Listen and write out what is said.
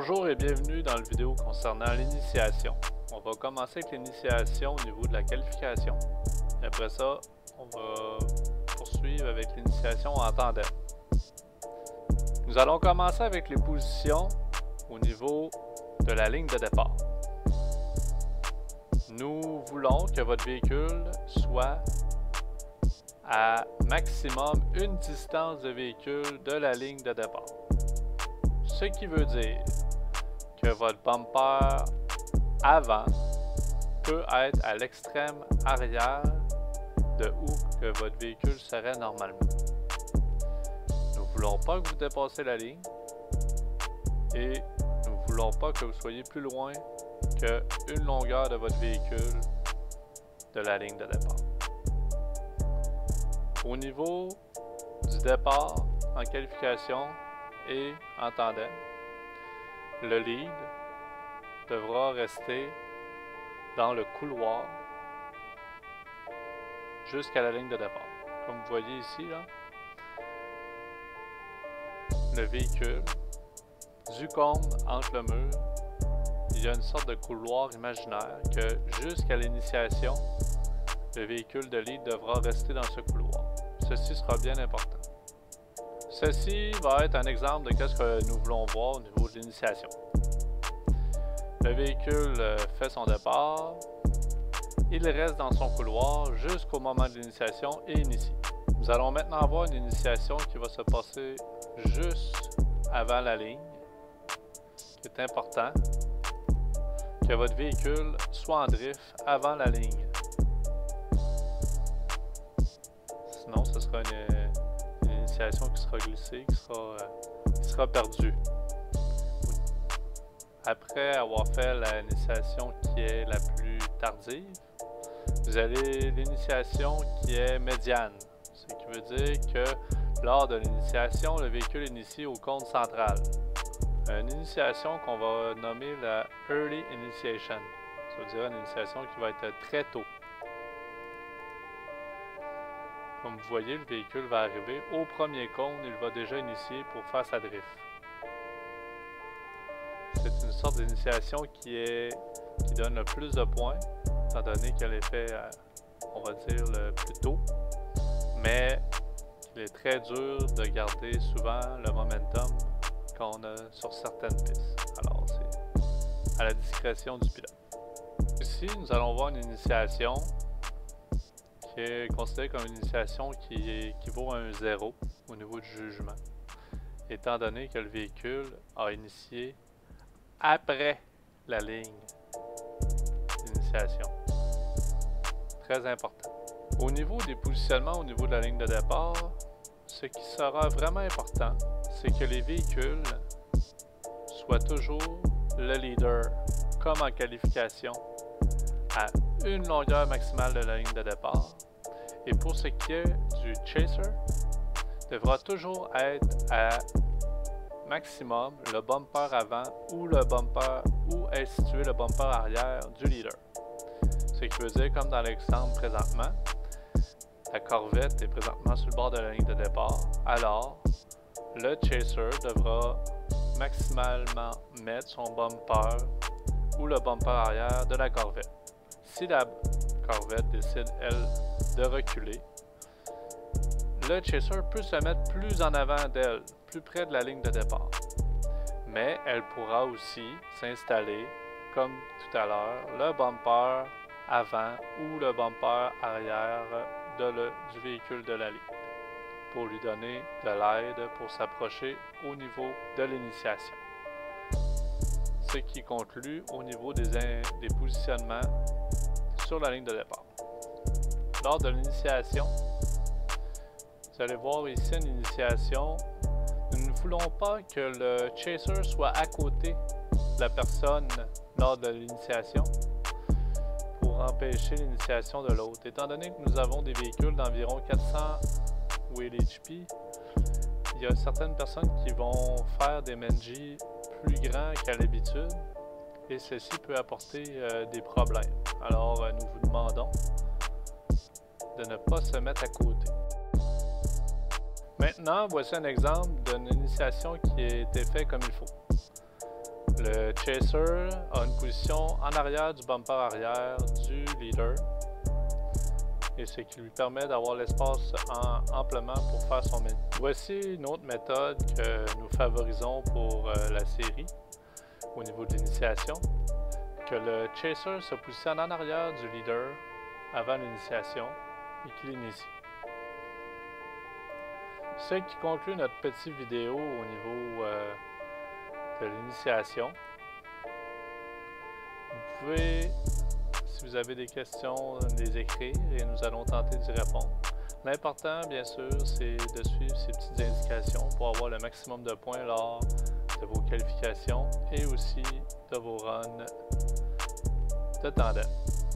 Bonjour et bienvenue dans la vidéo concernant l'initiation. On va commencer avec l'initiation au niveau de la qualification. Et après ça, on va poursuivre avec l'initiation en tandem. Nous allons commencer avec les positions au niveau de la ligne de départ. Nous voulons que votre véhicule soit à maximum une distance de véhicule de la ligne de départ. Ce qui veut dire que votre bumper avant peut être à l'extrême arrière de où que votre véhicule serait normalement. Nous ne voulons pas que vous dépassiez la ligne et nous ne voulons pas que vous soyez plus loin qu'une longueur de votre véhicule de la ligne de départ. Au niveau du départ en qualification et en tandem, le lead devra rester dans le couloir jusqu'à la ligne de départ. Comme vous voyez ici, là, le véhicule du cône entre le mur, il y a une sorte de couloir imaginaire que jusqu'à l'initiation, le véhicule de lead devra rester dans ce couloir. Ceci sera bien important. Ceci va être un exemple de ce que nous voulons voir au niveau de l'initiation. Le véhicule fait son départ, il reste dans son couloir jusqu'au moment de l'initiation et initie. Nous allons maintenant avoir une initiation qui va se passer juste avant la ligne. C'est important que votre véhicule soit en drift avant la ligne. Sinon, ce sera une initiation qui sera glissée, qui sera perdue. Après avoir fait l'initiation qui est la plus tardive, vous avez l'initiation qui est médiane. Ce qui veut dire que lors de l'initiation, le véhicule est initié au cône central. Une initiation qu'on va nommer la Early Initiation. Ça veut dire une initiation qui va être très tôt. Comme vous voyez, le véhicule va arriver au premier cône, il va déjà initier pour faire sa drift. C'est une sorte d'initiation qui donne le plus de points, étant donné qu'elle est faite, on va dire, le plus tôt, mais il est très dur de garder souvent le momentum qu'on a sur certaines pistes. Alors, c'est à la discrétion du pilote. Ici, nous allons voir une initiation qui est considérée comme une initiation qui équivaut à un 0 au niveau du jugement, étant donné que le véhicule a initié après la ligne d'initiation. Très important. Au niveau des positionnements au niveau de la ligne de départ, ce qui sera vraiment important, c'est que les véhicules soient toujours le leader, comme en qualification, à une longueur maximale de la ligne de départ. Et pour ce qui est du chaser, devra toujours être à maximum le bumper avant ou le bumper où est situé le bumper arrière du leader. Ce qui veut dire, comme dans l'exemple présentement, la Corvette est présentement sur le bord de la ligne de départ, alors le chaser devra maximalement mettre son bumper ou le bumper arrière de la Corvette. Si la Corvette décide, elle, de reculer, le chaser peut se mettre plus en avant d'elle, plus près de la ligne de départ. Mais elle pourra aussi s'installer, comme tout à l'heure, le bumper avant ou le bumper arrière du véhicule de la ligne, pour lui donner de l'aide pour s'approcher au niveau de l'initiation. Ce qui conclut au niveau des positionnements sur la ligne de départ. Lors de l'initiation, vous allez voir ici une initiation. Nous ne voulons pas que le chaser soit à côté de la personne lors de l'initiation pour empêcher l'initiation de l'autre. Étant donné que nous avons des véhicules d'environ 400 WHP, il y a certaines personnes qui vont faire des MNG plus grands qu'à l'habitude et ceci peut apporter des problèmes. Alors nous vous demandons de ne pas se mettre à côté. Maintenant, voici un exemple d'une initiation qui a été faite comme il faut. Le chaser a une position en arrière du bumper arrière du leader, et ce qui lui permet d'avoir l'espace amplement pour faire son menu. Voici une autre méthode que nous favorisons pour la série au niveau de l'initiation, que le chaser se positionne en arrière du leader avant l'initiation et qu'il l'initie. Ce qui conclut notre petite vidéo au niveau de l'initiation. Vous pouvez, si vous avez des questions, les écrire et nous allons tenter d'y répondre. L'important, bien sûr, c'est de suivre ces petites indications pour avoir le maximum de points lors de vos qualifications et aussi de vos runs de tandem.